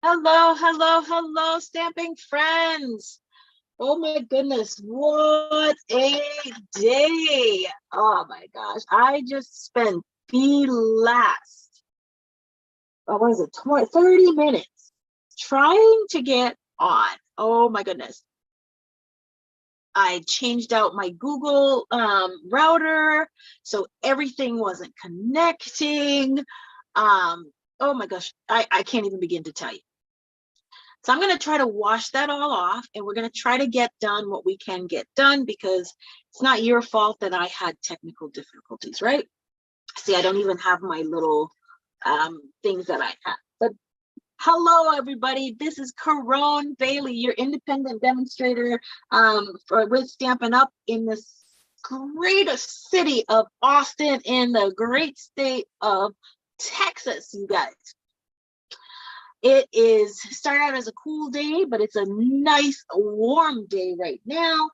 Hello, hello, hello, stamping friends. Oh my goodness, what a day. Oh my gosh, I just spent the last, what is it, 20, 30 minutes trying to get on. Oh my goodness. I changed out my Google router, so everything wasn't connecting. Oh my gosh, I can't even begin to tell you. So I'm going to try to wash that all off, and we're going to try to get done what we can get done, because it's not your fault that I had technical difficulties, right? See, I don't even have my little things that I have. But hello, everybody. This is Caron Bailey, your independent demonstrator with Stampin' Up in this great city of Austin in the great state of Texas, you guys. It is started out as a cool day, but it's a nice warm day right now.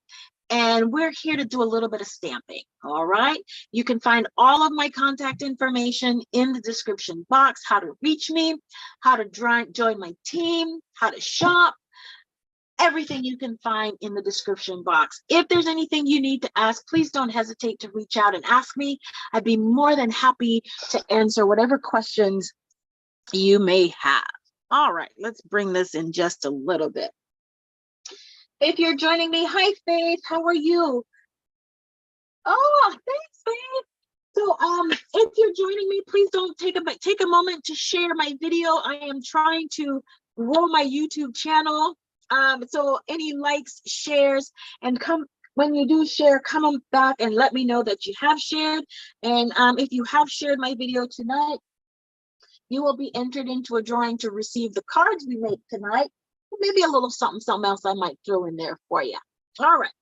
And we're here to do a little bit of stamping. All right. You can find all of my contact information in the description box, how to reach me, how to join my team, how to shop. Everything you can find in the description box. If there's anything you need to ask, please don't hesitate to reach out and ask me. I'd be more than happy to answer whatever questions you may have. All right, let's bring this in just a little bit. If you're joining me, hi Faith, how are you? Oh, thanks, Faith. So if you're joining me, please don't take a moment to share my video. I am trying to grow my YouTube channel. So any likes, shares, and when you do share, come back and let me know that you have shared. And if you have shared my video tonight, you will be entered into a drawing to receive the cards we make tonight. Maybe a little something else I might throw in there for you. All right.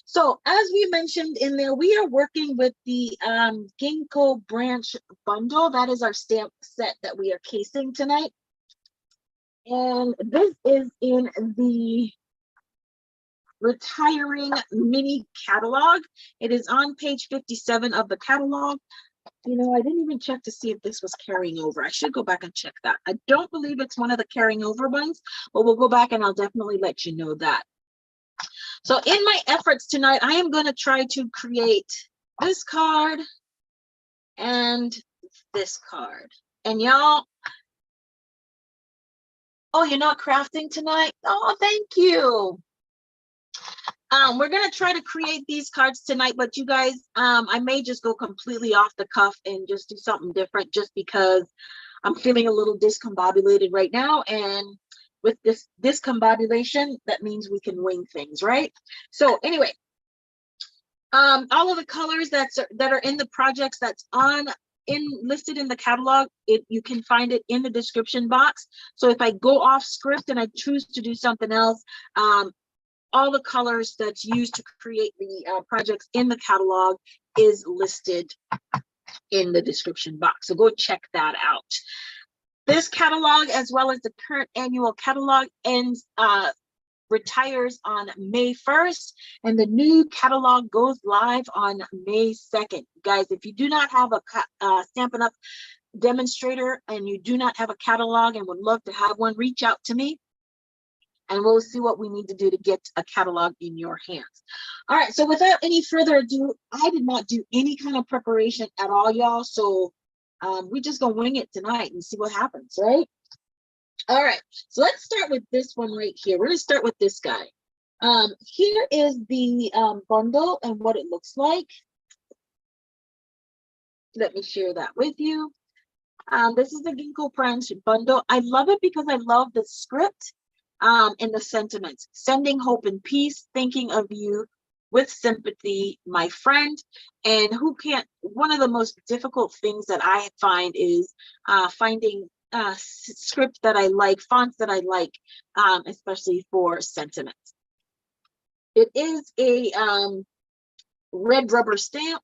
So as we mentioned in there, we are working with the Ginkgo branch bundle. That is our stamp set that we are casing tonight. And this is in the retiring mini catalog. It is on page 57 of the catalog. You know, I didn't even check to see if this was carrying over. I should go back and check that. I don't believe it's one of the carrying over ones, but we'll go back and I'll definitely let you know that. So in my efforts tonight, I am going to try to create this card and this card. And y'all, oh, you're not crafting tonight? Oh, thank you. We're going to try to create these cards tonight, but you guys, I may just go completely off the cuff and just do something different, just because I'm feeling a little discombobulated right now. And with this discombobulation, that means we can wing things, right? So anyway, all of the colors that are in the projects that's listed in the catalog, you can find it in the description box. So if I go off script and I choose to do something else, all the colors that's used to create the projects in the catalog is listed in the description box. So go check that out. This catalog, as well as the current annual catalog, retires on May 1st, and the new catalog goes live on May 2nd. Guys, if you do not have a Stampin' Up demonstrator and you do not have a catalog and would love to have one, reach out to me, and we'll see what we need to do to get a catalog in your hands. All right, so without any further ado, I did not do any kind of preparation at all, y'all. So we just gonna wing it tonight and see what happens, right? All right, so let's start with this one right here. We're gonna start with this guy. Here is the bundle and what it looks like. Let me share that with you. This is the Ginkgo branch bundle. I love it because I love the script and the sentiments. Sending hope and peace, thinking of you with sympathy, my friend. And who can't, one of the most difficult things that I find is finding script that I like, fonts that I like, especially for sentiments. It is a red rubber stamp.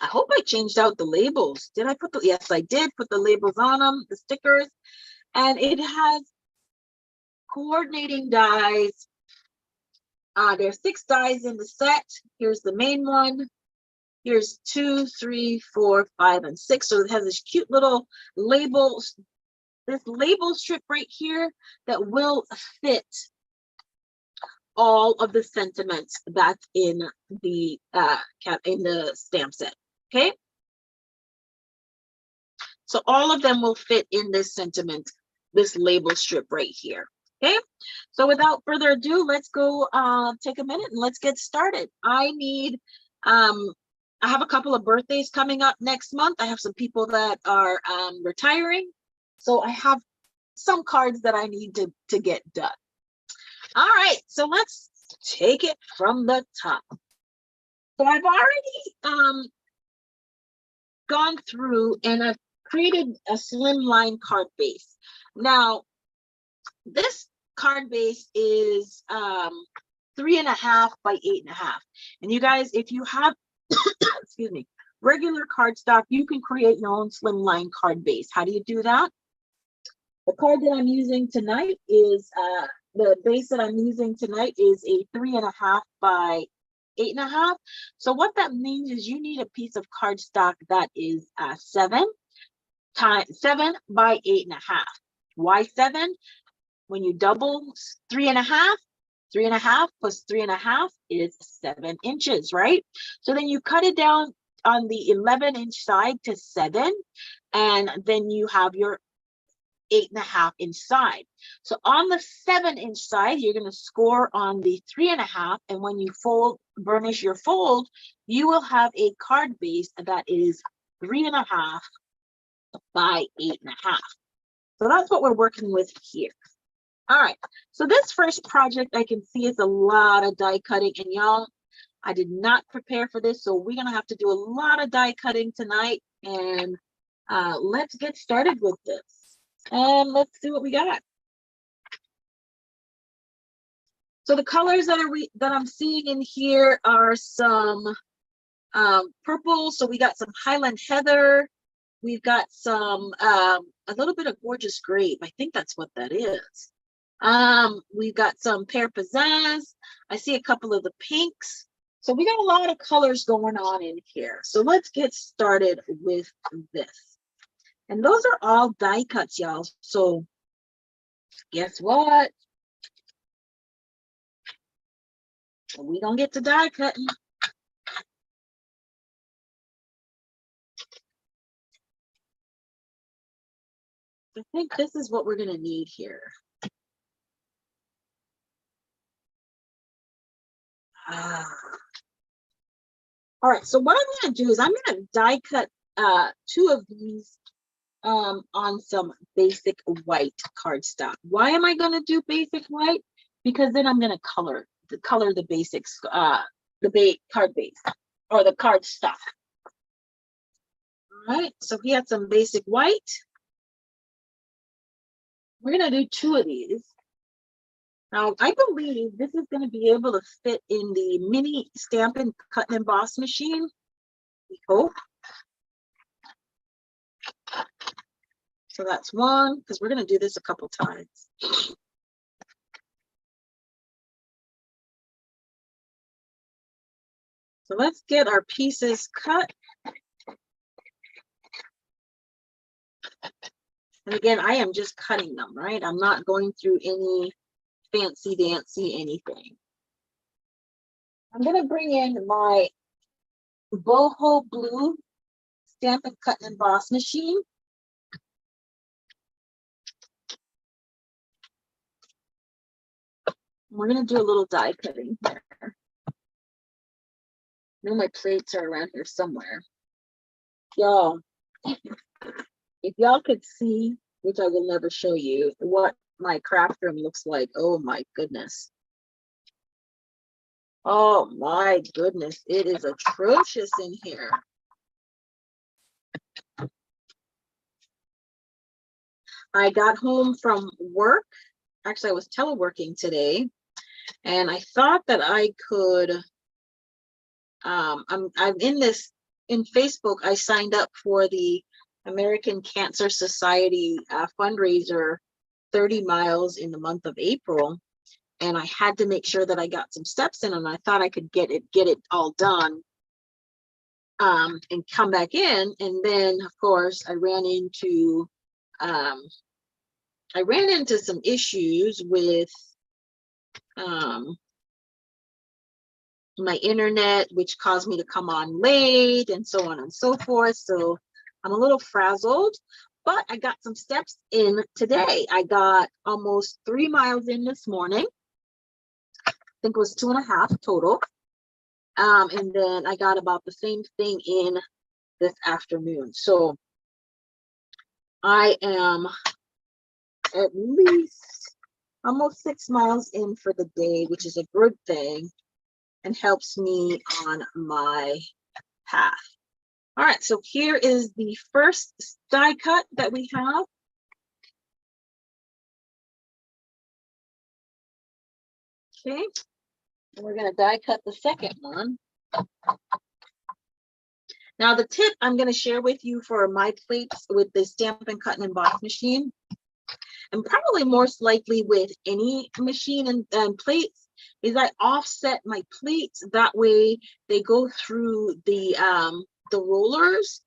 I hope I changed out the labels. Did I yes, I did put the labels on them, the stickers. And it has coordinating dies. There's 6 dies in the set. Here's the main one. Here's 2, 3, 4, 5, and 6. So it has this cute little label this label strip right here that will fit all of the sentiments that's in the stamp set. Okay, so all of them will fit in this sentiment, this label strip right here. Okay, so without further ado, let's go take a minute and let's get started. I have a couple of birthdays coming up next month. I have some people that are retiring, so I have some cards that I need to get done. All right, so let's take it from the top. So I've already gone through and I've created a slimline card base. Now, this card base is 3.5 by 8.5. And you guys, if you have, excuse me, regular cardstock, you can create your own slimline card base. How do you do that? The card that I'm using tonight is the base that I'm using tonight is a 3.5 by 8.5. So what that means is you need a piece of cardstock that is 7 by 8.5. Why 7? When you double 3.5, 3.5 plus 3.5 is 7 inches, right? So then you cut it down on the 11-inch side to 7, and then you have your 8.5 inside. So on the 7-inch side, you're going to score on the 3.5, and when you burnish your fold, you will have a card base that is 3.5 by 8.5. So that's what we're working with here. All right, so this first project I can see is a lot of die cutting, and y'all, I did not prepare for this, so we're gonna have to do a lot of die cutting tonight, and let's get started with this. And let's see what we got. So the colors that I'm seeing in here are some purple. So we got some Highland Heather. We've got some a little bit of gorgeous grape. I think that's what that is. We've got some Pear Pizzazz. I see a couple of the pinks. So we got a lot of colors going on in here. So let's get started with this. And those are all die cuts, y'all. So guess what? We gonna get to die cutting. I think this is what we're gonna need here. All right, so what I'm gonna do is I'm gonna die cut 2 of these on some basic white cardstock. Why am I gonna do basic white? Because then I'm gonna color the basics, the card base or the cardstock. All right, so we have some basic white. We're gonna do 2 of these. Now, I believe this is going to be able to fit in the mini Stampin' Cut and Emboss machine. We hope. So that's 1, because we're going to do this a couple times. So let's get our pieces cut. And again, I am just cutting them, right? I'm not going through any fancy dancy anything. I'm going to bring in my boho blue Stampin' Cut and Emboss machine. We're going to do a little die cutting here. I know my plates are around here somewhere. Y'all, if y'all could see, which I will never show you, what my craft room looks like. Oh my goodness. Oh my goodness. It is atrocious in here. I got home from work. Actually, I was teleworking today, and I thought that I could, I'm in Facebook, I signed up for the American Cancer Society fundraiser 30 miles in the month of April, and I had to make sure that I got some steps in, and I thought I could get it all done and come back in. And then of course I ran into I ran into some issues with my internet, which caused me to come on late and so on and so forth. So I'm a little frazzled, but I got some steps in today. I got almost 3 miles in this morning. I think it was 2.5 total. And then I got about the same thing in this afternoon. So I am at least almost 6 miles in for the day, which is a good thing and helps me on my path. All right, so here is the first die cut that we have. Okay, and we're gonna die cut the second one. Now the tip I'm gonna share with you for my plates with the Stampin' Cut and Emboss machine, and probably most likely with any machine and plates, is I offset my plates. That way they go through the rollers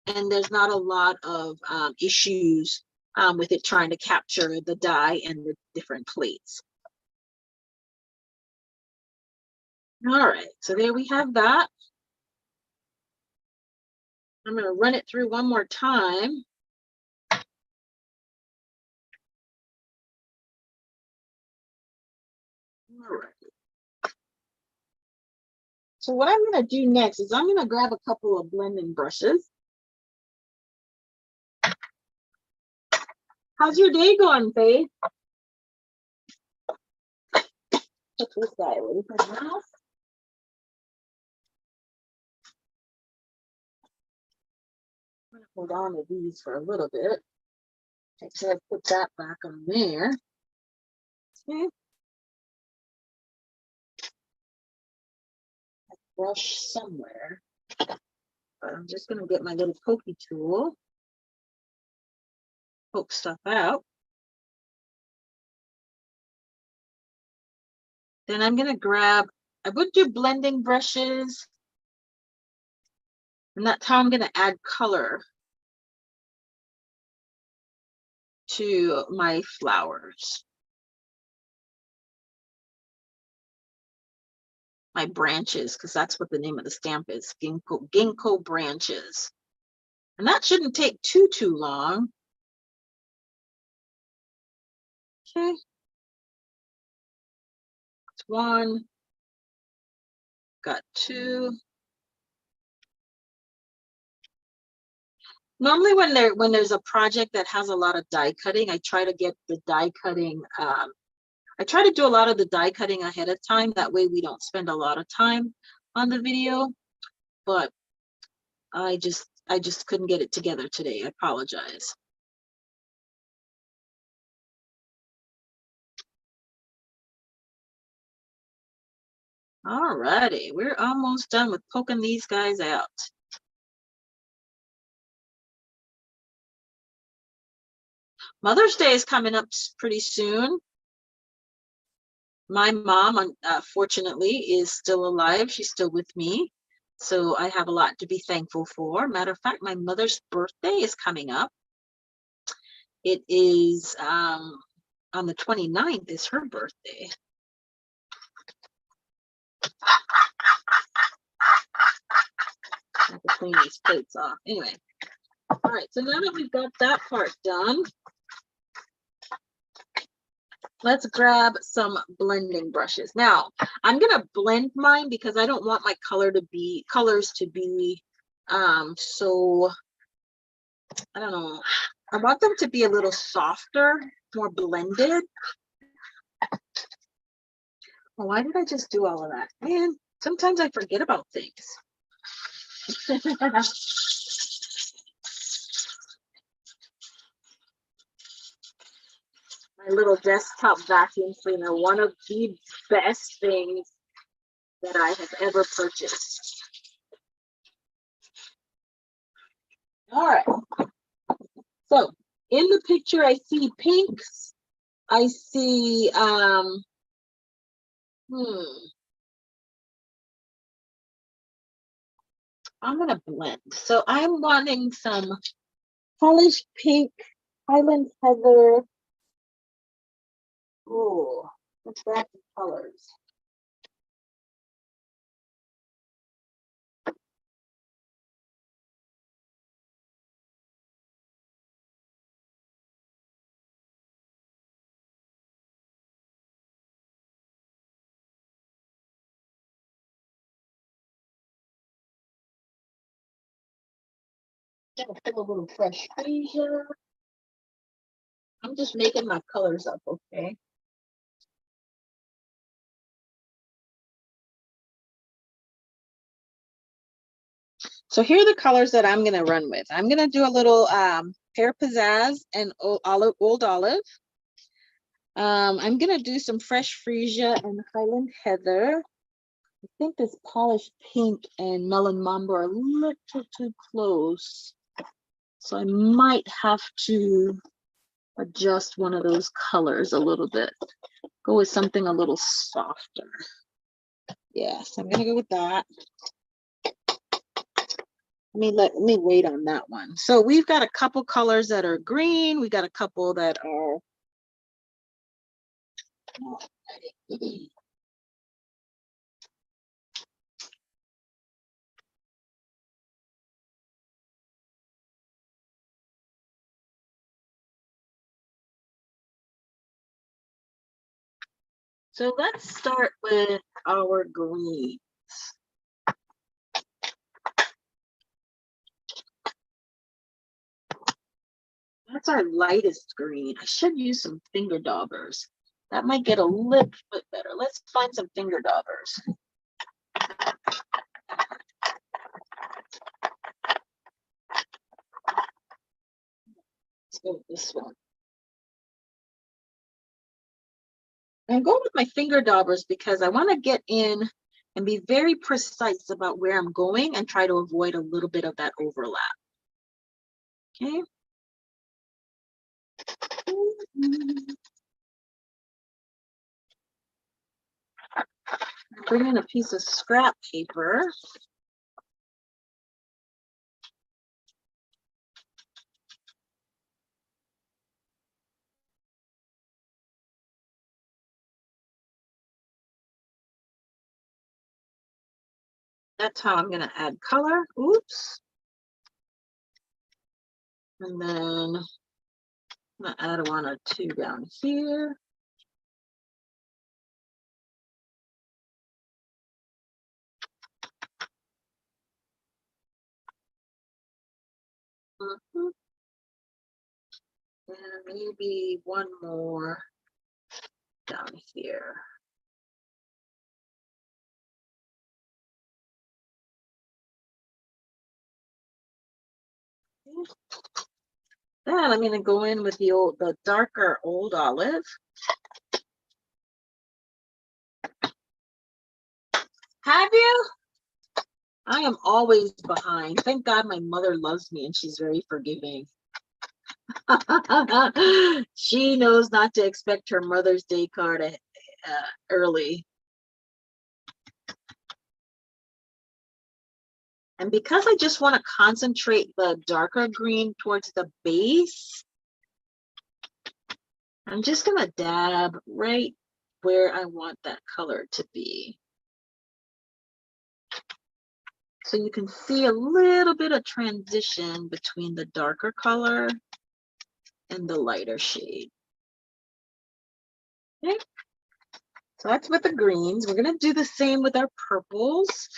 and there's not a lot of issues with it trying to capture the die and the different plates. All right, so there we have that. I'm going to run it through one more time. All right. So what I'm going to do next is I'm going to grab a couple of blending brushes. How's your day going, Faith? Put this guy away for now. I'm going to hold on to these for a little bit. Make sure I put that back on there. Okay. Brush somewhere. But I'm just going to get my little pokey tool. Poke stuff out. Then I'm going to grab, I would do blending brushes. And that's how I'm going to add color to my flowers. My branches, because that's what the name of the stamp is, Ginkgo branches. And that shouldn't take too long. Okay. That's one. Got two. Normally when there's a project that has a lot of die cutting, I try to get the die cutting, I try to do a lot of the die cutting ahead of time. That way we don't spend a lot of time on the video, but I just couldn't get it together today. I apologize. All righty, we're almost done with poking these guys out. Mother's Day is coming up pretty soon. My mom, fortunately, is still alive. She's still with me. So I have a lot to be thankful for. Matter of fact, my mother's birthday is coming up. It is on the 29th is her birthday. I have to clean these plates off. Anyway, all right, so now that we've got that part done, let's grab some blending brushes. Now, I'm gonna blend mine because I don't want my colors to be so, I don't know. I want them to be a little softer, more blended. Well, why did I just do all of that? Man, sometimes I forget about things. My little desktop vacuum cleaner, one of the best things that I have ever purchased. All right. So in the picture, I see pinks. I see, I'm gonna blend. So I'm wanting some polished pink Highland Heather. Oh, let's grab the colors. Gonna put a little fresh freesia. I'm just making my colors up, okay? So here are the colors that I'm gonna run with. I'm gonna do a little Pear Pizzazz and Old Olive. I'm gonna do some fresh freesia and Highland Heather. I think this polished pink and Melon Mambo are a little too close. So I might have to adjust one of those colors a little bit. Go with something a little softer. Yes, I'm gonna go with that. Let me wait on that one. So we've got a couple colors that are green. We got a couple that are so let's start with our greens. That's our lightest green. I should use some finger daubers. That might get a little bit better. Let's find some finger daubers. Let's go with this one. I'm going with my finger daubers because I want to get in and be very precise about where I'm going and try to avoid a little bit of that overlap. Okay. Bring in a piece of scrap paper. That's how I'm going to add color. Oops. And then I'm going to add one or two down here. And maybe one more down here. Then I'm going to go in with the darker Old Olive. Have you? I am always behind. Thank God my mother loves me and she's very forgiving. She knows not to expect her Mother's Day card early. And because I just want to concentrate the darker green towards the base, I'm just going to dab right where I want that color to be. So you can see a little bit of transition between the darker color and the lighter shade. Okay. So that's with the greens. We're going to do the same with our purples.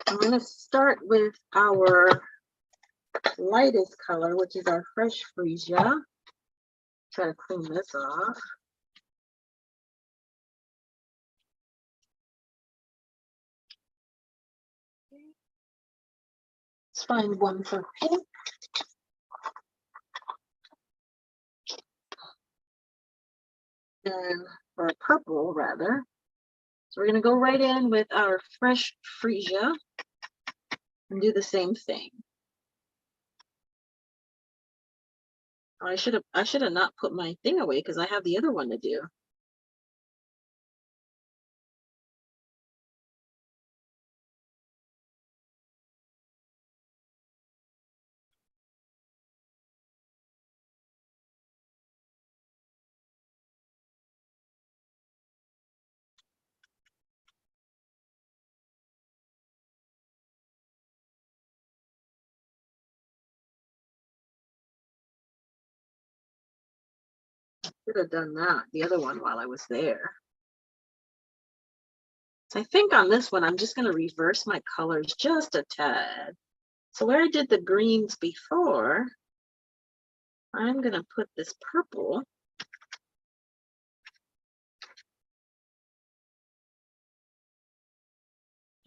I'm going to start with our lightest color, which is our fresh freesia. Try to clean this off. Let's find one for pink. And or purple rather. So we're going to go right in with our fresh freesia and do the same thing. I should have not put my thing away because I have the other one to do. Should have done that, the other one, while I was there. So I think on this one, I'm just going to reverse my colors just a tad. So where I did the greens before, I'm going to put this purple.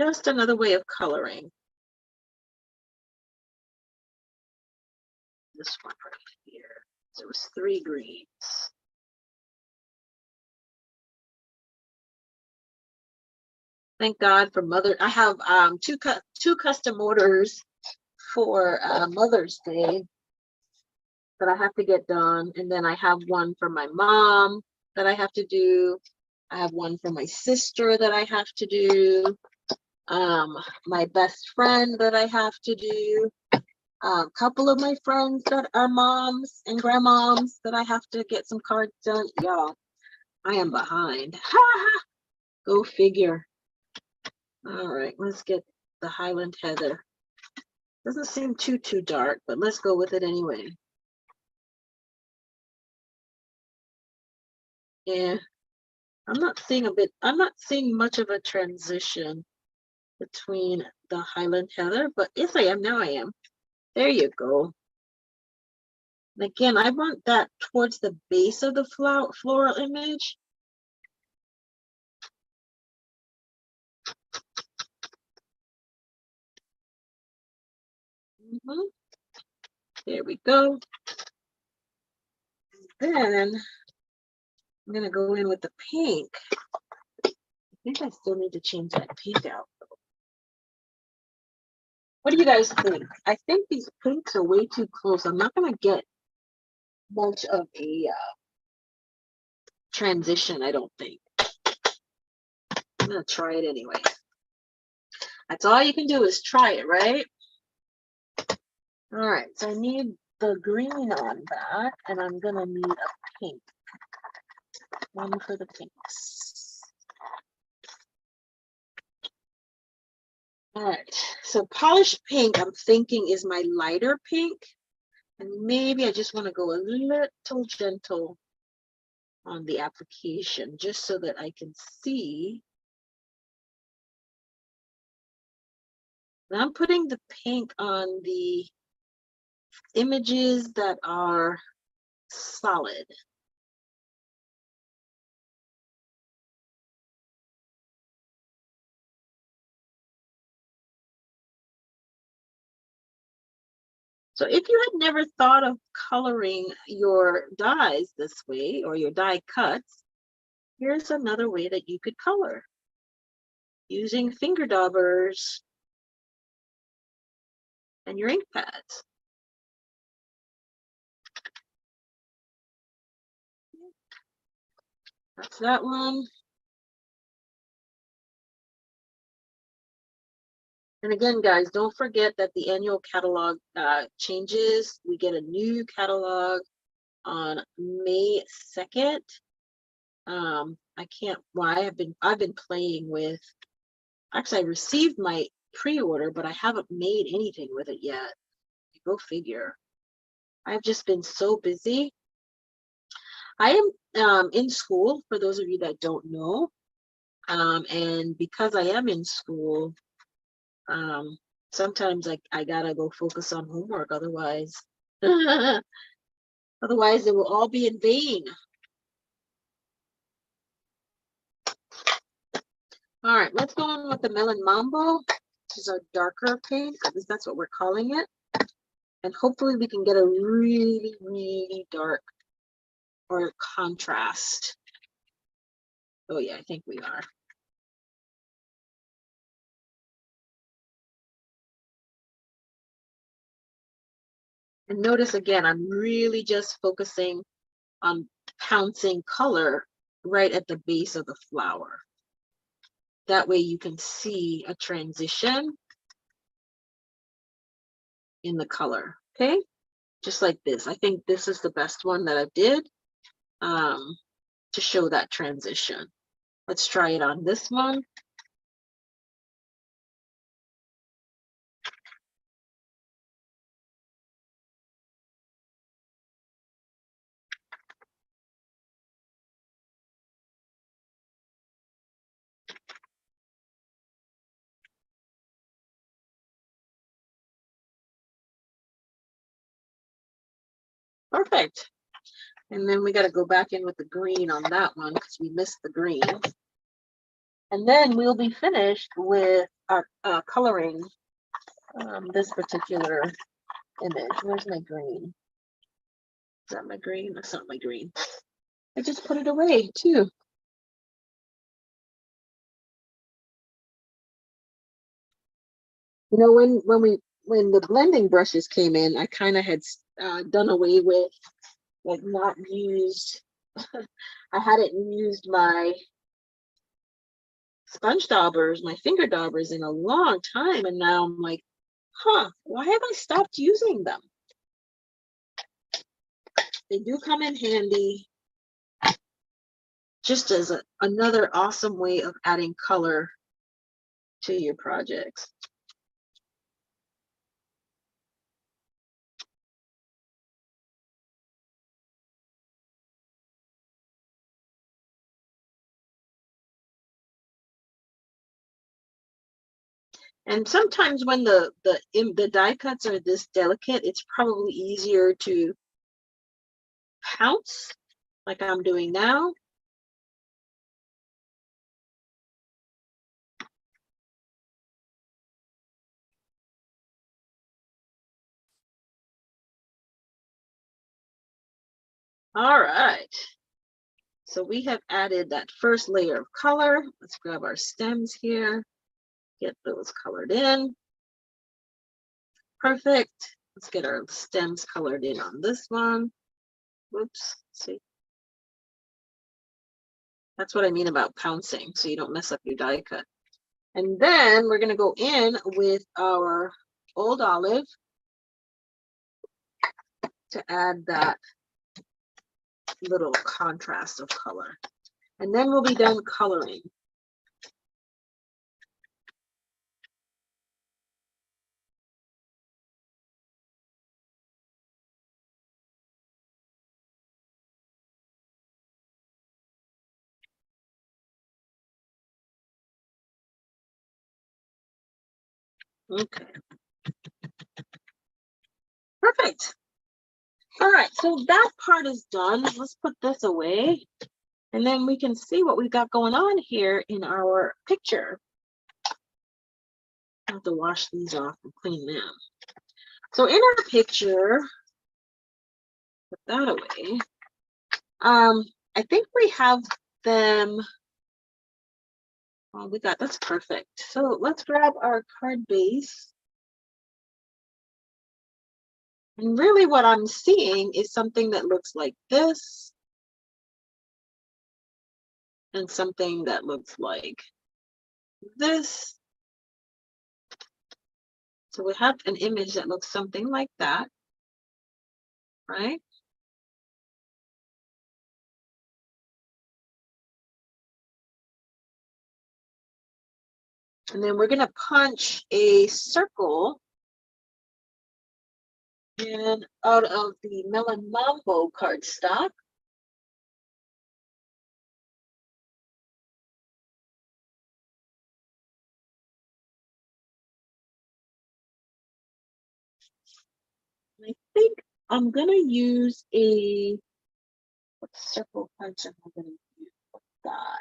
Just another way of coloring. This one right here. There was 3 greens. Thank God for Mother. I have two custom orders for Mother's Day that I have to get done, and then I have one for my mom that I have to do. I have one for my sister that I have to do. My best friend that I have to do. A couple of my friends that are moms and grandmoms that I have to get some cards done. Y'all, I am behind. Go figure. All right, let's get the Highland Heather. Doesn't seem too dark, but let's go with it anyway. Yeah, I'm not seeing much of a transition between the Highland Heather, but yes, I am. Now I am. There you go. And again, I want that towards the base of the floral image. There we go. Then I'm gonna go in with the pink. I think I still need to change that pink out. What do you guys think? I think these pinks are way too close. I'm not gonna get much of a transition, I don't think. I'm gonna try it anyway. That's all you can do is try it, right? All right, so I need the green on that, and I'm gonna need a pink. One for the pinks. All right, so polished pink, I'm thinking is my lighter pink. And maybe I just want to go a little gentle on the application, just so that I can see. And I'm putting the pink on the images that are solid. So if you had never thought of coloring your dies this way, or your die cuts, here's another way that you could color using finger daubers and your ink pads. That's that one. And again, guys, don't forget that the annual catalog changes. We get a new catalog on May 2nd. I can't, well, I've been playing with, actually I received my pre-order, but I haven't made anything with it yet. Go figure. I've just been so busy. I am in school, for those of you that don't know. And because I am in school, sometimes I gotta go focus on homework, otherwise otherwise it will all be in vain. All right, let's go on with the Melon Mambo, which is a darker pink. At least that's what we're calling it. And hopefully we can get a really dark or contrast. Oh yeah, I think we are. And notice again, I'm really just focusing on pouncing color right at the base of the flower. That way you can see a transition in the color, okay? Just like this. I think this is the best one that I did to show that transition. Let's try it on this one. Perfect. And then we got to go back in with the green on that one because we missed the green. And then we'll be finished with our coloring this particular image. Where's my green? Is that my green? That's not my green. I just put it away too. You know, when the blending brushes came in, I kind of had done away with, like, not used. I hadn't used my sponge daubers, my finger daubers in a long time, and now I'm like, huh, why have I stopped using them? They do come in handy, just as another awesome way of adding color to your projects. And sometimes when the die cuts are this delicate, it's probably easier to pounce like I'm doing now. All right. So we have added that first layer of color. Let's grab our stems here, get those colored in. Perfect. Let's get our stems colored in on this one. Whoops, see. That's what I mean about pouncing, so you don't mess up your die cut. And then we're gonna go in with our old olive to add that little contrast of color. And then we'll be done coloring. Okay. Perfect. All right, so that part is done. Let's put this away, and then we can see what we've got going on here in our picture. I have to wash these off and clean them. So in our picture, put that away. I think we have them. Oh, that's perfect. So let's grab our card base. And really what I'm seeing is something that looks like this. And something that looks like this. So we have an image that looks something like that, right? And then we're gonna punch a circle in out of the Melon Mambo cardstock. I think I'm gonna use what circle punch am I gonna use for that?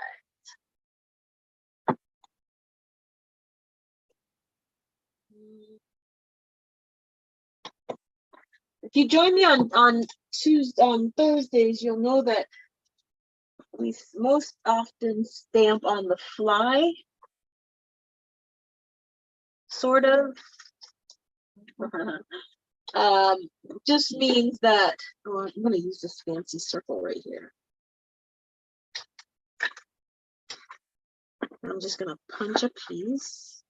If you join me on Thursdays, you'll know that we most often stamp on the fly, sort of. Just means that, oh, I'm going to use this fancy circle right here. I'm just going to punch a piece.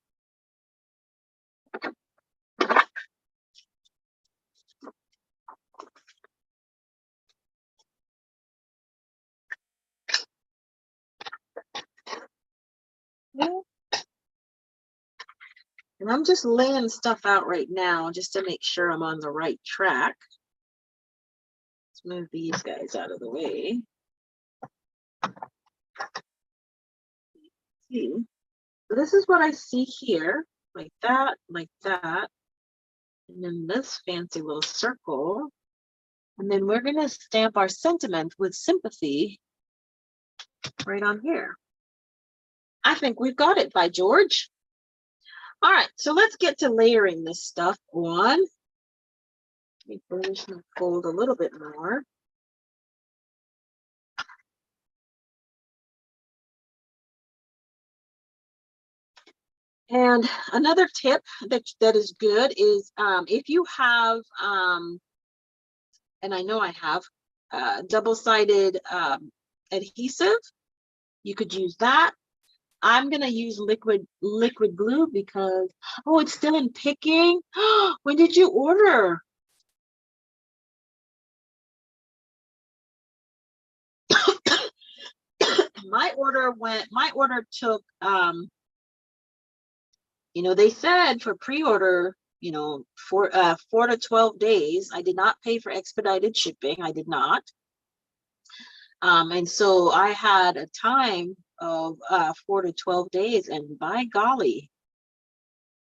Yeah. And I'm just laying stuff out right now just to make sure I'm on the right track. Let's move these guys out of the way. See, so this is what I see here, like that, and then this fancy little circle. And then we're going to stamp our sentiment with sympathy right on here. I think we've got it, by George. All right, so let's get to layering this stuff on. Let me burnish my fold a little bit more. And another tip that is good is if you have, and I know I have, double-sided adhesive, you could use that. I'm gonna use liquid glue because, oh, it's still in picking. When did you order? My order took, you know, they said for pre-order, you know, 4 to 12 days. I did not pay for expedited shipping. I did not. And so I had a time of 4 to 12 days, and by golly,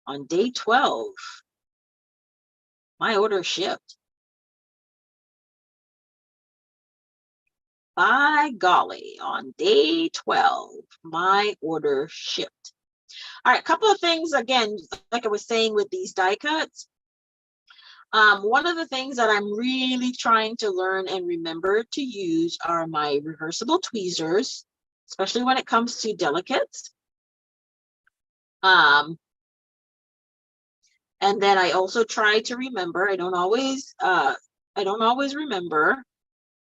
on day 12, my order shipped. By golly, on day 12, my order shipped. All right, a couple of things, again, like I was saying with these die cuts. One of the things that I'm really trying to learn and remember to use are my reversible tweezers, especially when it comes to delicates. And then I also try to remember, I don't always remember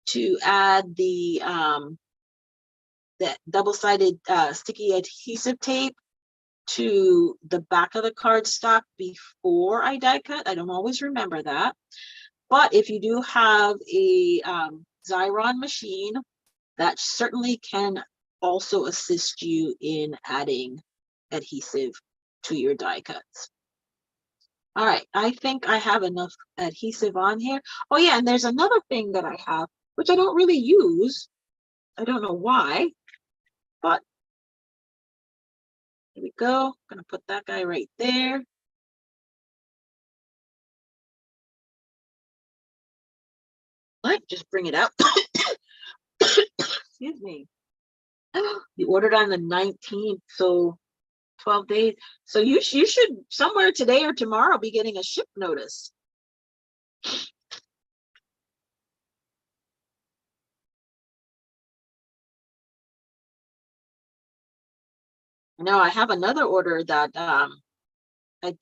to add the double-sided sticky adhesive tape to the back of the cardstock before I die cut. I don't always remember that. But if you do have a Xyron machine, that certainly can also assist you in adding adhesive to your die cuts. All right, I think I have enough adhesive on here. Oh yeah, and there's another thing that I have, which I don't really use. I don't know why, but here we go. I'm gonna put that guy right there. Like, just bring it out. Excuse me. You ordered on the 19th, so 12 days. So you should somewhere today or tomorrow be getting a ship notice. Now I have another order that I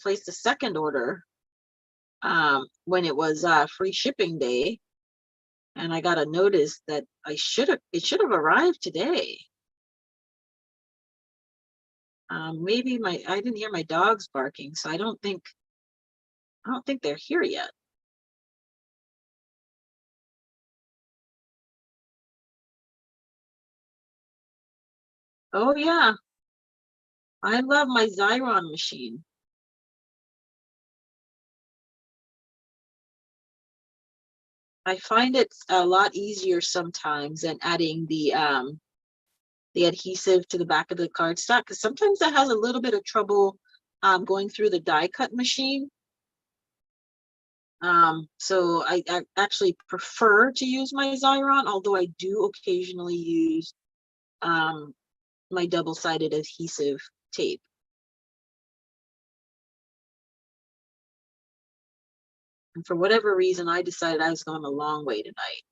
placed a second order when it was free shipping day, and I got a notice that it should have arrived today. Maybe I didn't hear my dogs barking, so I don't think they're here yet. Oh yeah, I love my Xyron machine. I find it a lot easier sometimes than adding the adhesive to the back of the cardstock, because sometimes that has a little bit of trouble going through the die cut machine. So I actually prefer to use my Xyron, although I do occasionally use my double-sided adhesive tape. And for whatever reason, I decided I was going a long way tonight.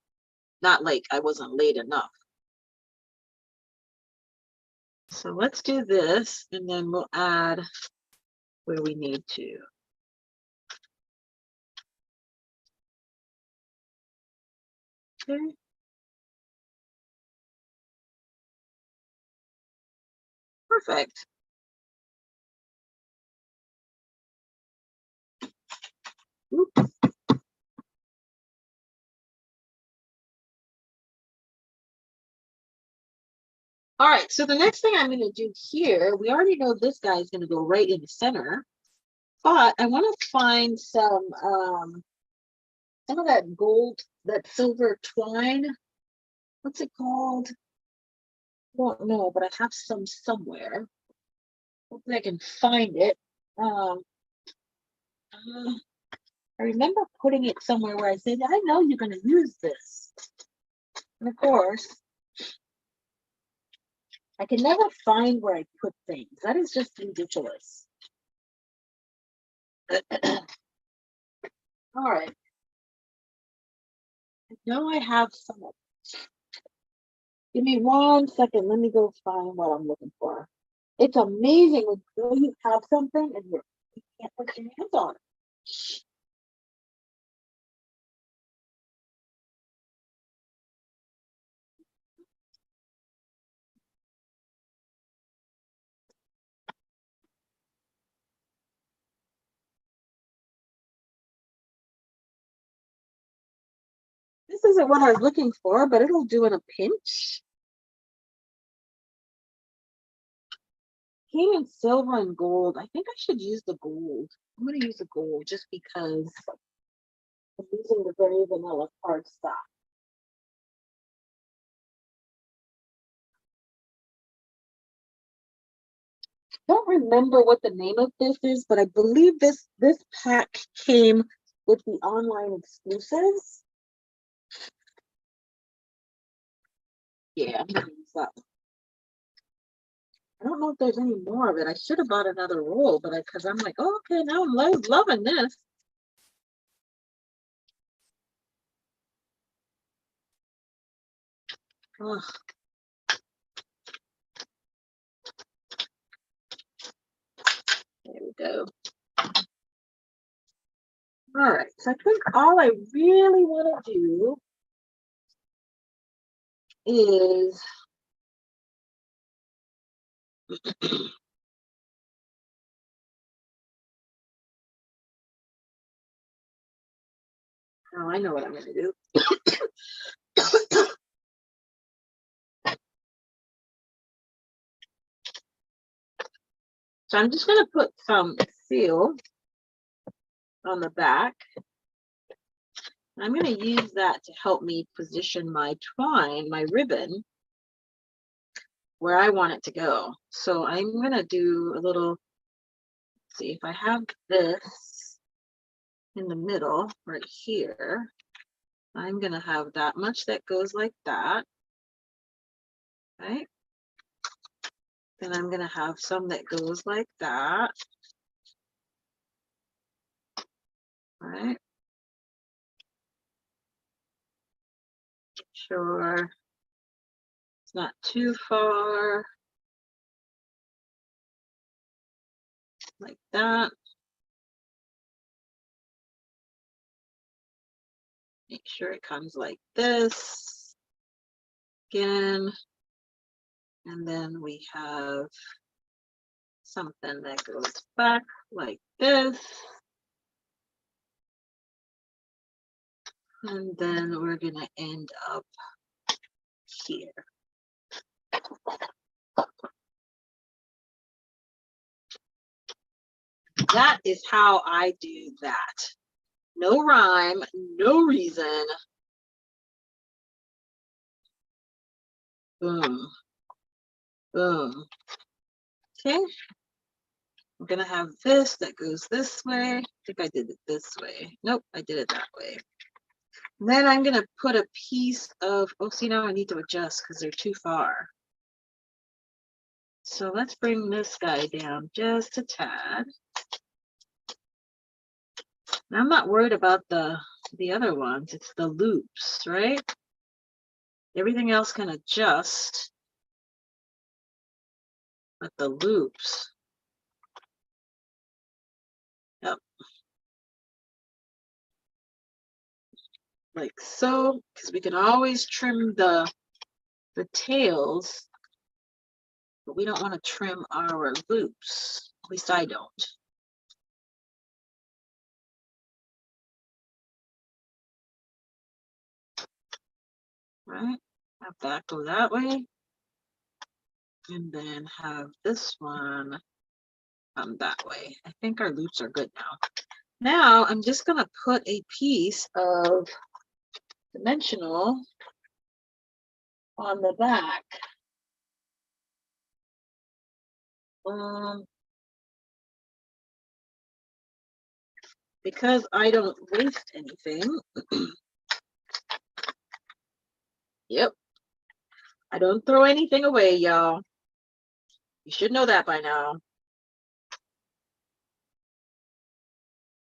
Not like I wasn't late enough. So let's do this, and then we'll add where we need to. Okay. Perfect. Oops. All right, so the next thing I'm going to do here, we already know this guy is going to go right in the center, but I want to find some of that gold, that silver twine. What's it called? I don't know, but I have some somewhere. Hopefully I can find it. I remember putting it somewhere where I said, I know you're going to use this. And of course, I can never find where I put things. That is just ridiculous. All right. I know I have some. Give me 1 second. Let me go find what I'm looking for. It's amazing when you have something and you can't put your hands on it. This isn't what I was looking for, but it'll do in a pinch. Came in silver and gold. I think I should use the gold. I'm going to use the gold just because I'm using the very vanilla cardstock. Don't remember what the name of this is, but I believe this pack came with the online exclusives. Yeah, I'm gonna use that one. I don't know if there's any more of it. I should have bought another roll, but because I'm like, oh, okay, now I'm loving this. Oh. There we go. All right, so I think all I really want to do is oh, I know what I'm going to do. So I'm just going to put some seal on the back. I'm going to use that to help me position my twine, my ribbon, where I want it to go. So I'm going to do a little, let's see if I have this in the middle right here. I'm going to have that much that goes like that, right? Then I'm going to have some that goes like that, right? Sure, it's not too far, like that. Make sure it comes like this again. And then we have something that goes back like this. And then we're going to end up here. That is how I do that. No rhyme, no reason. Boom. Boom. Okay. I'm going to have this that goes this way. I think I did it this way. Nope, I did it that way. And then I'm going to put a piece of, oh, see, now I need to adjust because they're too far. So let's bring this guy down just a tad. And I'm not worried about the other ones. It's the loops, right? Everything else can adjust, but the loops. Yep. Like so, because we can always trim the tails, but we don't want to trim our loops. At least I don't. Right? Have that go that way. And then have this one come that way. I think our loops are good now. Now I'm just going to put a piece of dimensional on the back. because I don't waste anything. Yep. I don't throw anything away, y'all. You should know that by now.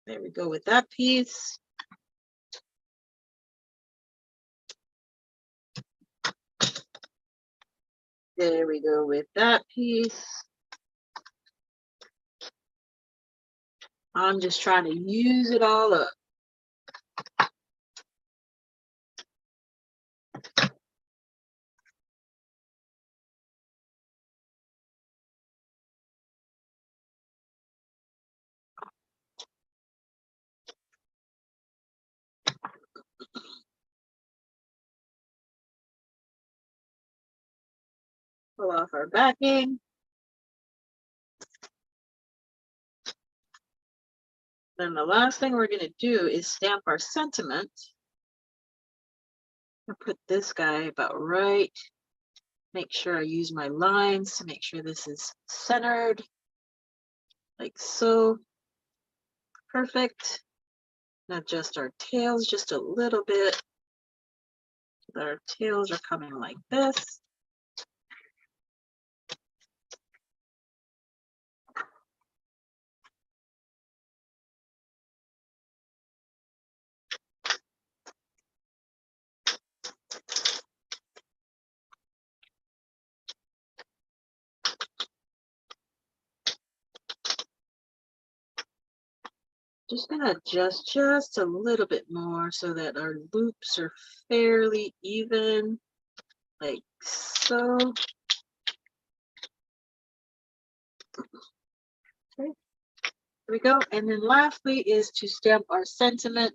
There we go with that piece. There we go with that piece. I'm just trying to use it all up. Pull off our backing. Then the last thing we're going to do is stamp our sentiment. I'll put this guy about right. Make sure I use my lines to make sure this is centered. Like so. Perfect. Now adjust our tails just a little bit. Our tails are coming like this. Just gonna adjust just a little bit more so that our loops are fairly even, like so. Okay, there we go. And then lastly is to stamp our sentiment.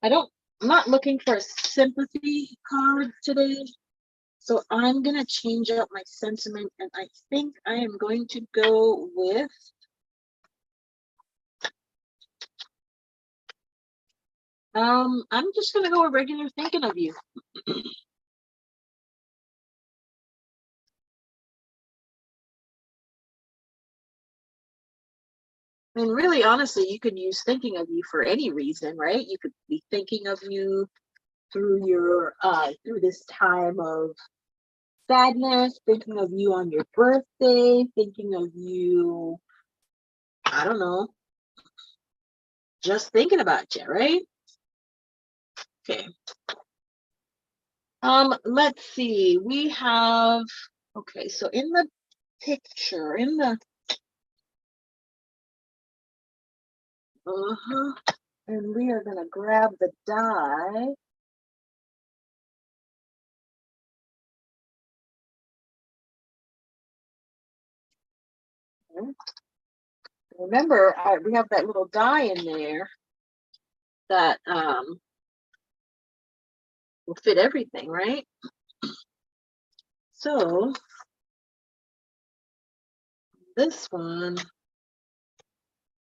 I'm not looking for a sympathy card today. So I'm gonna change up my sentiment, and I think I am going to go with I'm just gonna go with regular thinking of you. And really, honestly, you could use thinking of you for any reason, right? You could be thinking of you through your through this time of sadness, thinking of you on your birthday, thinking of you, I don't know, just thinking about you, right? Okay. Let's see. We have, okay, so in the picture, in the and we are gonna grab the die. Okay. Remember, we have that little die in there that will fit everything, right? So this one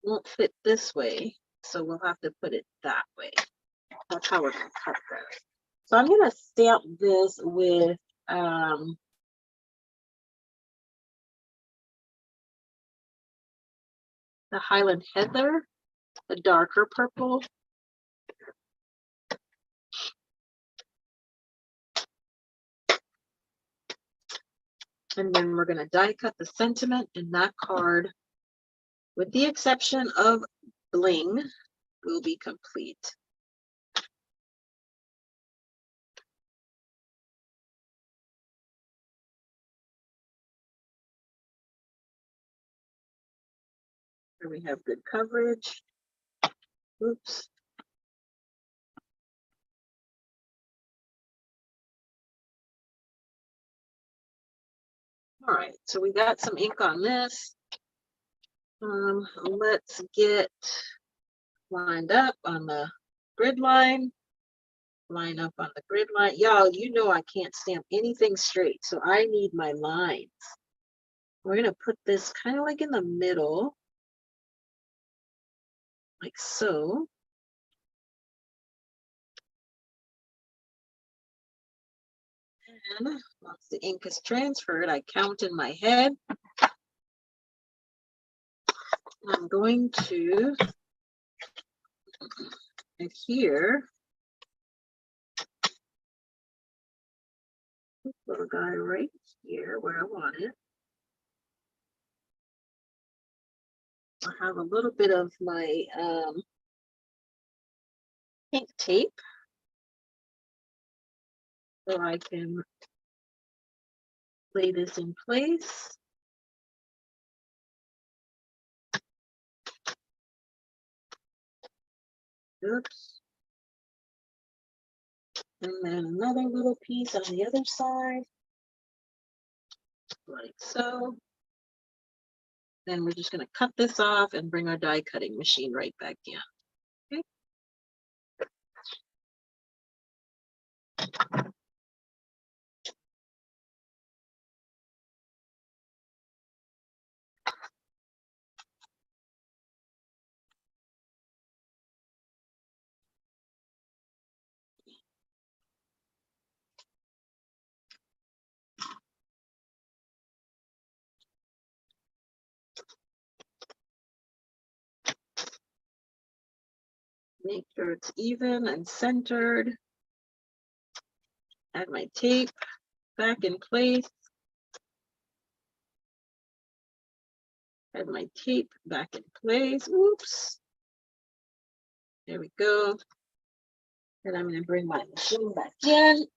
won't fit this way, so we'll have to put it that way. That's how we're gonna cut that. So I'm gonna stamp this with the Highland Heather, the darker purple. And then we're gonna die cut the sentiment in that card. With the exception of bling, will be complete. Here we have good coverage. Oops. All right, so we got some ink on this. Let's get lined up on the grid line. Line up on the grid line. Y'all, you know I can't stamp anything straight, so I need my lines. We're gonna put this kind of like in the middle, like so. And once the ink is transferred, I count in my head. I'm going to adhere. This little guy right here where I want it. I have a little bit of my pink tape so I can lay this in place. Oops. And then another little piece on the other side, like so. Then we're just going to cut this off and bring our die cutting machine right back in. Okay. Make sure it's even and centered. Add my tape back in place. Add my tape back in place. Oops. There we go. And I'm going to bring my machine back in.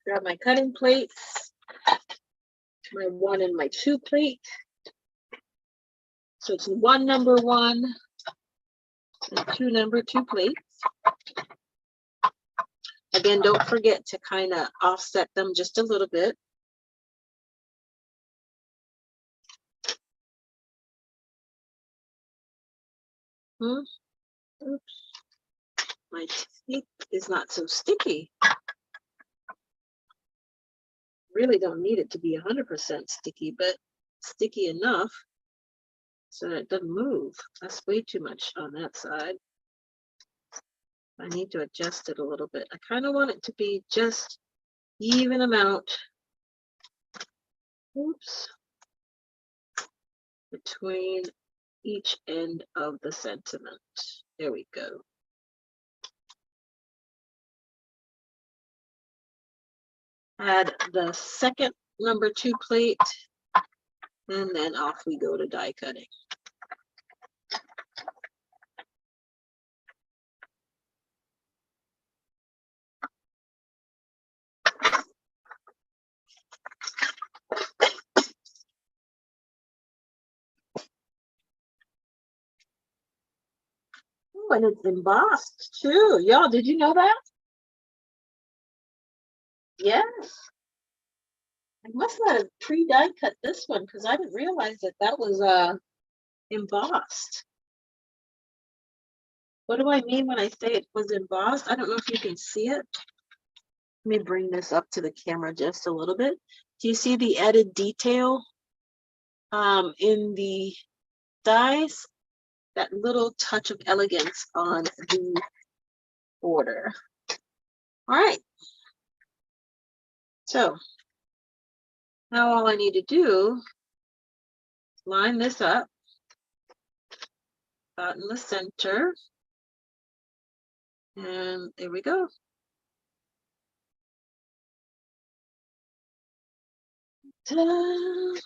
Grab my cutting plates, my 1 and my 2 plate. So it's 1 number 1 and 2 number 2 plates. Again, don't forget to kind of offset them just a little bit. Oops. My tape is not so sticky. Really don't need it to be 100% sticky, but sticky enough so that it doesn't move. That's way too much on that side. I need to adjust it a little bit. I kind of want it to be just even amount. Oops. Between each end of the sentiment. There we go. Add the second number 2 plate, and then off we go to die cutting. Oh, and it's embossed too. Y'all, did you know that? Yes. I must not have pre-die cut this one because I didn't realize that that was embossed. What do I mean when I say it was embossed? I don't know if you can see it. Let me bring this up to the camera just a little bit. Do you see the added detail in the dies? That little touch of elegance on the border. All right. So now all I need to do is line this up about in the center. And there we go. Ta-da!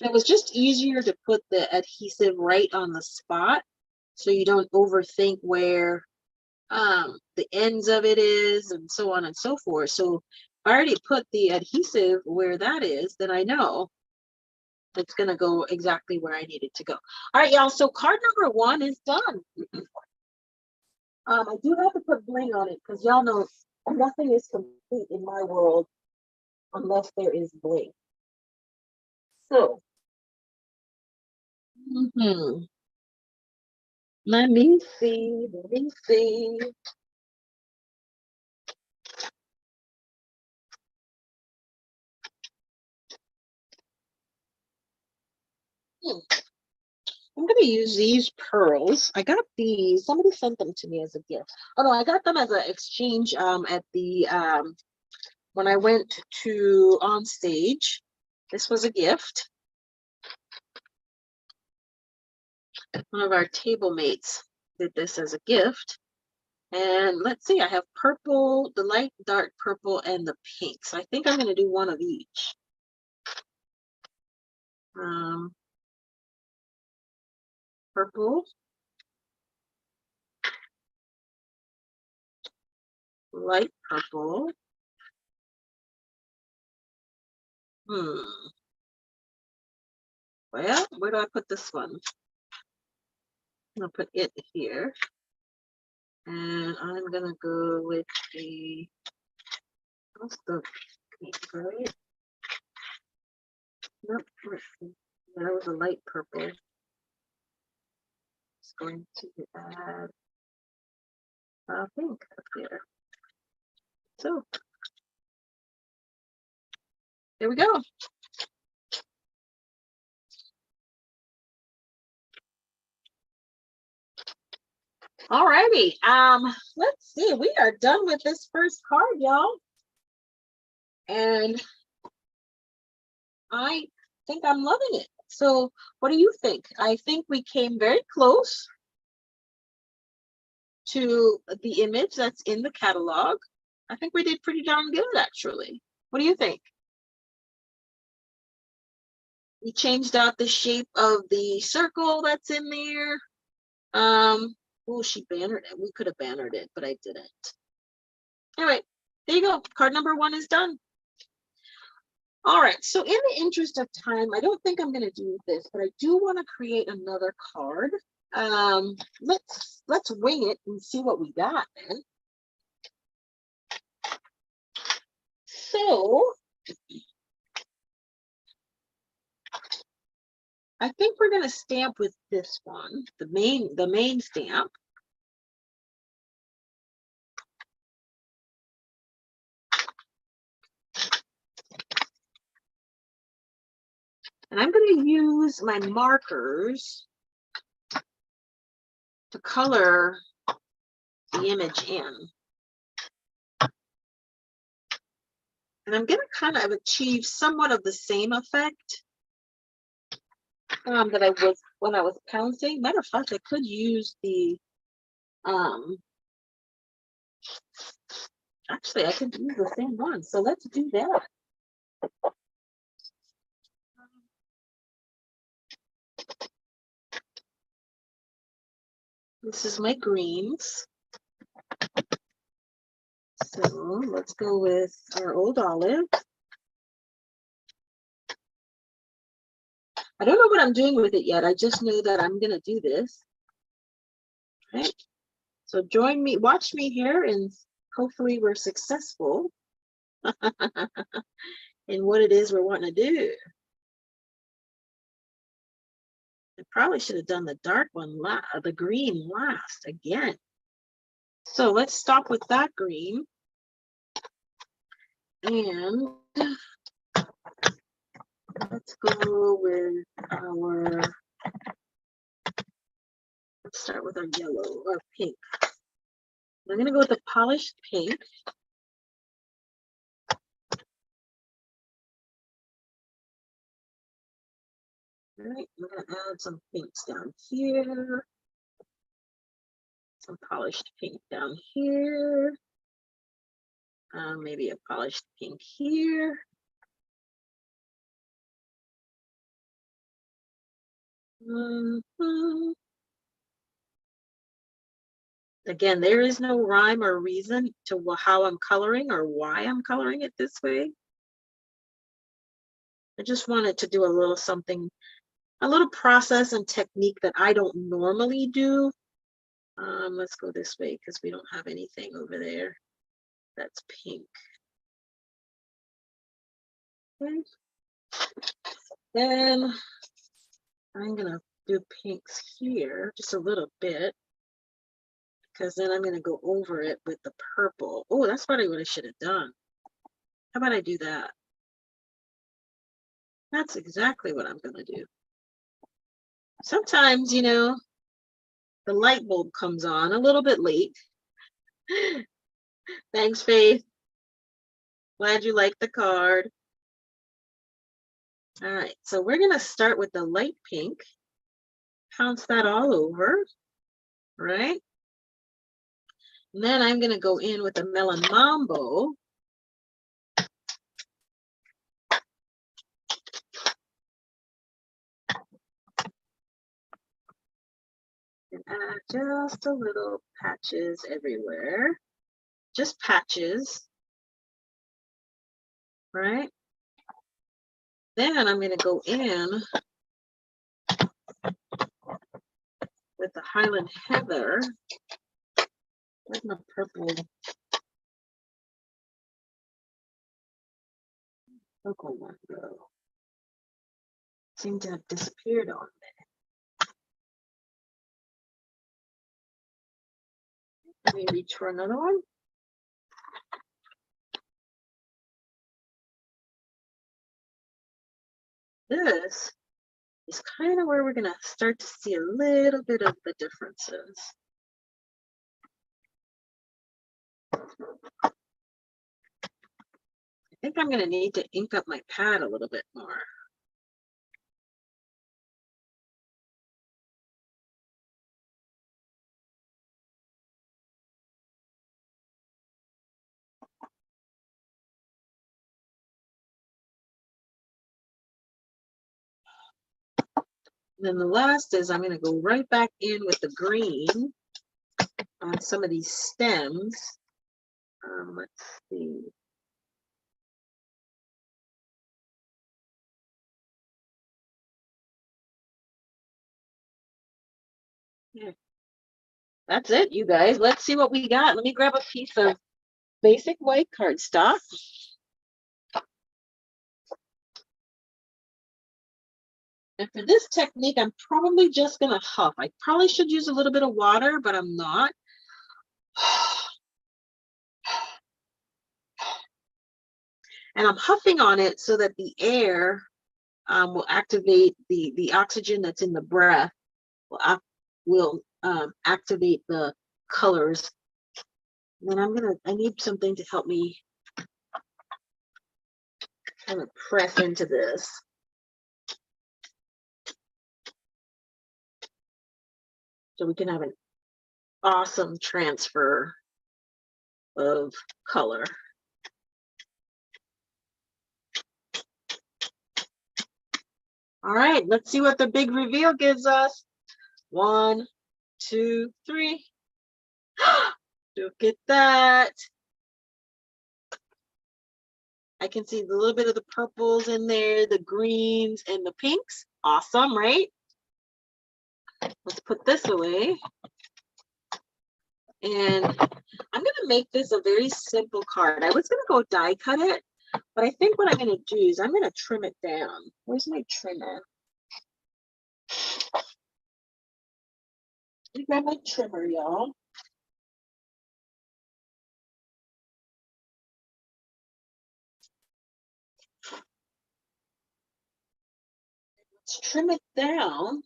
It was just easier to put the adhesive right on the spot so you don't overthink where the ends of it is and so on and so forth. So if I already put the adhesive where that is, then I know it's going to go exactly where I need it to go. All right, y'all. So card number 1 is done. I do have to put bling on it because y'all know nothing is complete in my world unless there is bling. So, let me see. I'm going to use these pearls. I got these. Somebody sent them to me as a gift. Oh, no, I got them as an exchange at the, when I went to on stage. This was a gift. One of our table mates did this as a gift. And let's see, I have purple, the light dark purple, and the pink. So I think I'm going to do one of each. Purple, light purple. Well, where do I put this one? I'm going to put it here. And I'm going to go with the, what's the pink, right? Nope, that was a light purple. It's going to add pink up here. So there we go. Alrighty, let's see. We are done with this first card, y'all. And I think I'm loving it. So what do you think? I think we came very close to the image that's in the catalog. I think we did pretty darn good, actually. What do you think? We changed out the shape of the circle that's in there. Oh, she bannered it. We could have bannered it, but I didn't. Anyway, there you go. Card number 1 is done. All right, so in the interest of time, I don't think I'm going to do this, but I do want to create another card. Let's wing it and see what we got, man. So I think we're going to stamp with this one, the main stamp. And I'm going to use my markers to color the image in. And I'm going to kind of achieve somewhat of the same effect that I was when I was pouncing. Matter of fact, I could use the actually I could use the same one. So let's do that. This is my greens. So let's go with our old olive. I don't know what I'm doing with it yet. I just know that I'm going to do this. Right? So join me, watch me here, and hopefully we're successful in what it is we're wanting to do. I probably should have done the dark one, the green last again. So let's stop with that green. And let's go with our, let's start with our yellow or pink. I'm going to go with the polished pink. All right, I'm going to add some pinks down here. Some polished pink down here. Maybe a polished pink here. Again, there is no rhyme or reason to how I'm coloring or why I'm coloring it this way. I just wanted to do a little something, a little process and technique that I don't normally do. Let's go this way because we don't have anything over there that's pink. Okay. Then I'm gonna do pinks here just a little bit, because then I'm gonna go over it with the purple. Oh, that's probably what I should have done. How about I do that? That's exactly what I'm gonna do. Sometimes, you know, the light bulb comes on a little bit late. Thanks, Faith. Glad you liked the card. All right, so we're gonna start with the light pink. Pounce that all over, right? And then I'm gonna go in with the Melon Mambo. And add just a little patches everywhere. Just patches, right? Then I'm gonna go in with the Highland Heather. Where's my purple? Purple one go. Seem to have disappeared on me. Let me reach for another one. This is kind of where we're gonna start to see a little bit of the differences. I think I'm gonna need to ink up my pad a little bit more. And then the last is I'm gonna go right back in with the green on some of these stems. Let's see. Yeah. That's it, you guys. Let's see what we got. Let me grab a piece of basic white cardstock. And for this technique, I'm probably just gonna huff. I probably should use a little bit of water, but I'm not. And I'm huffing on it so that the air will activate the oxygen that's in the breath, will activate the colors. And then I need something to help me kind of press into this. So we can have an awesome transfer of color. All right, let's see what the big reveal gives us. 1, 2, 3. Look at that. I can see a little bit of the purples in there, the greens and the pinks. Awesome, right? Let's put this away. And I'm gonna make this a very simple card. I was gonna go die cut it, but I think what I'm gonna do is I'm gonna trim it down. Where's my trimmer? Let me grab my trimmer, y'all. Let's trim it down.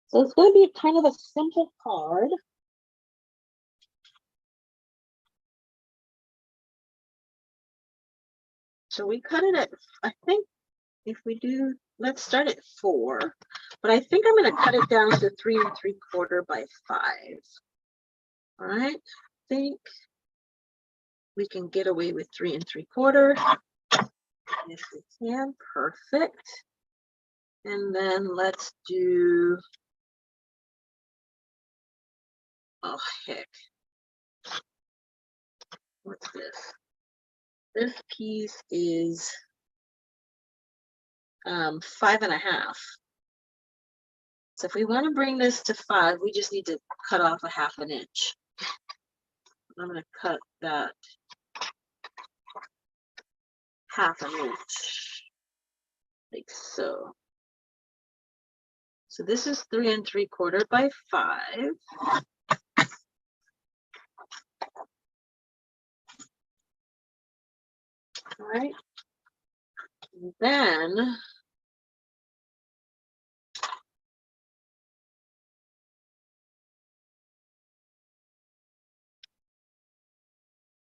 So it's going to be kind of a simple card. So we cut it at, I think if we do, let's start at 4, but I think I'm going to cut it down to 3 3/4 by 5. All right, I think we can get away with 3 3/4. If we can, perfect. And then let's do, oh heck, what's this? This piece is 5.5. So if we want to bring this to 5, we just need to cut off a 1/2 inch. I'm going to cut that 1/2 inch, like so. So this is 3 3/4 by 5. All right. Then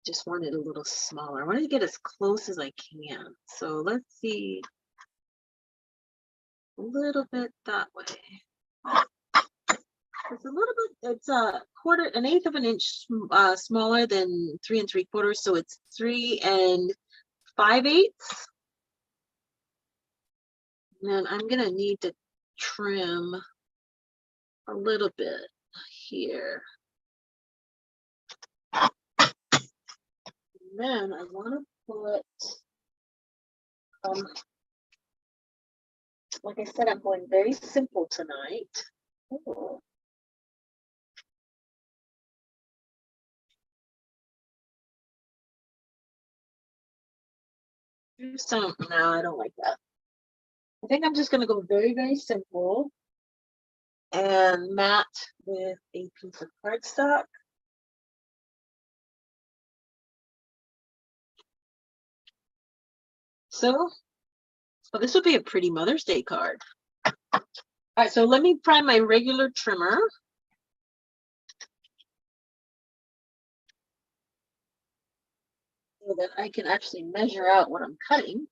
just want it a little smaller. I want to get as close as I can. So let's see, a little bit that way. It's a little bit, it's a quarter, an eighth of an inch smaller than 3 3/4. So it's 3 5/8. And then I'm gonna need to trim a little bit here. And then I want to put, like I said, I'm going very simple tonight. Ooh. Some, no, I don't like that. I think I'm just going to go very, very simple and matte with a piece of cardstock. So, this would be a pretty Mother's Day card. All right, so let me prime my regular trimmer. So that I can actually measure out what I'm cutting.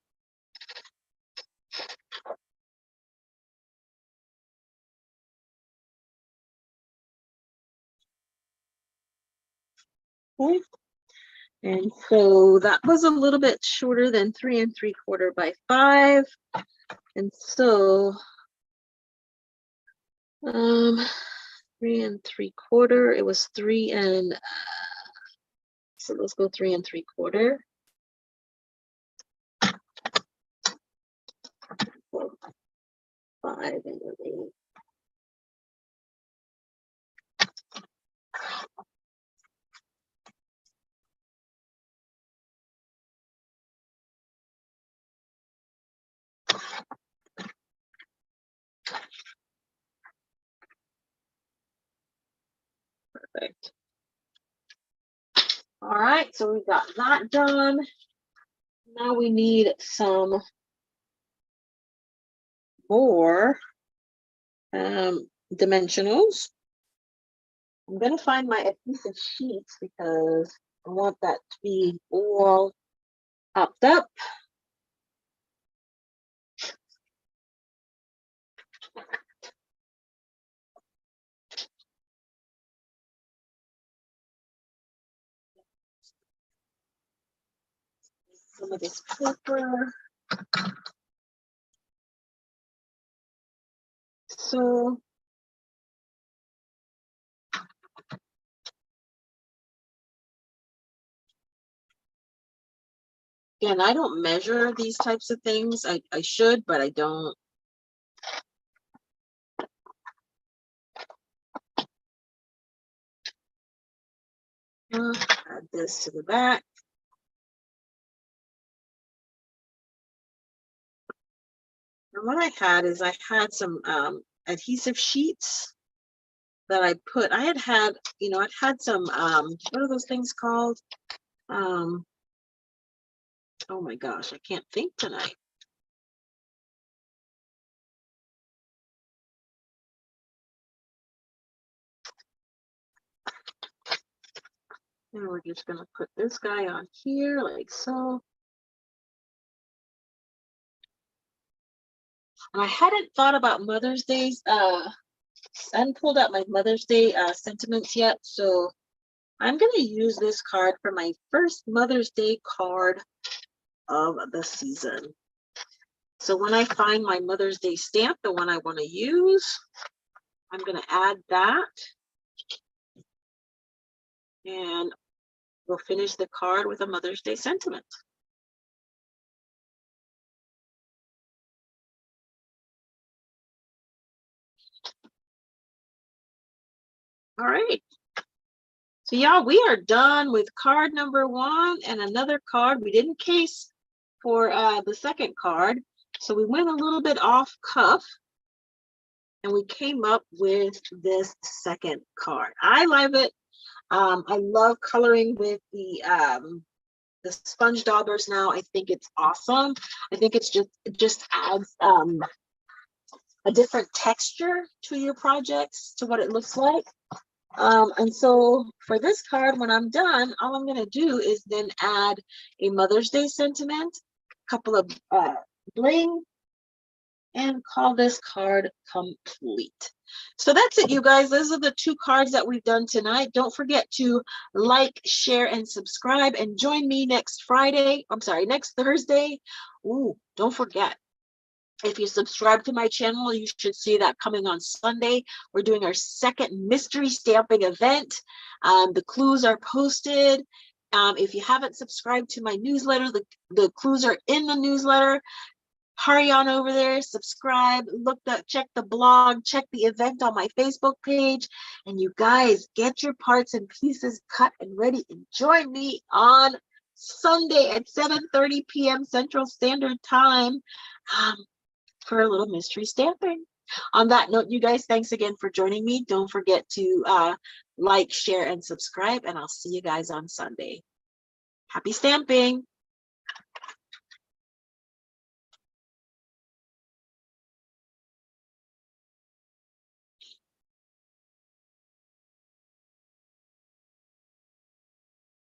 Okay. And so that was a little bit shorter than 3 3/4 by 5. And so 3 3/4, it was 3 and so let's go 3 3/4. 5 and 8. Perfect. All right, so we got that done. Now we need some more dimensionals. I'm going to find my adhesive sheets because I want that to be all popped up. Some of this paper. So again, I don't measure these types of things. I should, but I don't. Add this to the back. And what I had is I had some adhesive sheets that I put. I had, you know, I'd had some, what are those things called? Oh my gosh, I can't think tonight. And we're just gonna put this guy on here like so. And I hadn't thought about Mother's Day's, I hadn't pulled out my Mother's Day sentiments yet. So I'm gonna use this card for my first Mother's Day card of the season. So when I find my Mother's Day stamp, the one I want to use, I'm going to add that. And we'll finish the card with a Mother's Day sentiment. All right. So y'all, we are done with card number 1 and another card. We didn't case for the second card. So we went a little bit off cuff and we came up with this second card. I love it. I love coloring with the the sponge daubers now. I think it's awesome. I think it just adds a different texture to your projects, to what it looks like. And so for this card, when I'm done, all I'm going to do is then add a Mother's Day sentiment, a couple of bling, and call this card complete. So that's it, you guys. Those are the 2 cards that we've done tonight. Don't forget to like, share, and subscribe, and join me next Thursday. Ooh, don't forget. If you subscribe to my channel, you should see that coming on Sunday. We're doing our second mystery stamping event. The clues are posted. If you haven't subscribed to my newsletter, the clues are in the newsletter. Hurry on over there, subscribe, check the blog, check the event on my Facebook page. And you guys, get your parts and pieces cut and ready, and join me on Sunday at 7:30 p.m. Central Standard Time. For a little mystery stamping. On that note, you guys, thanks again for joining me. Don't forget to like, share, and subscribe, and I'll see you guys on Sunday. Happy stamping.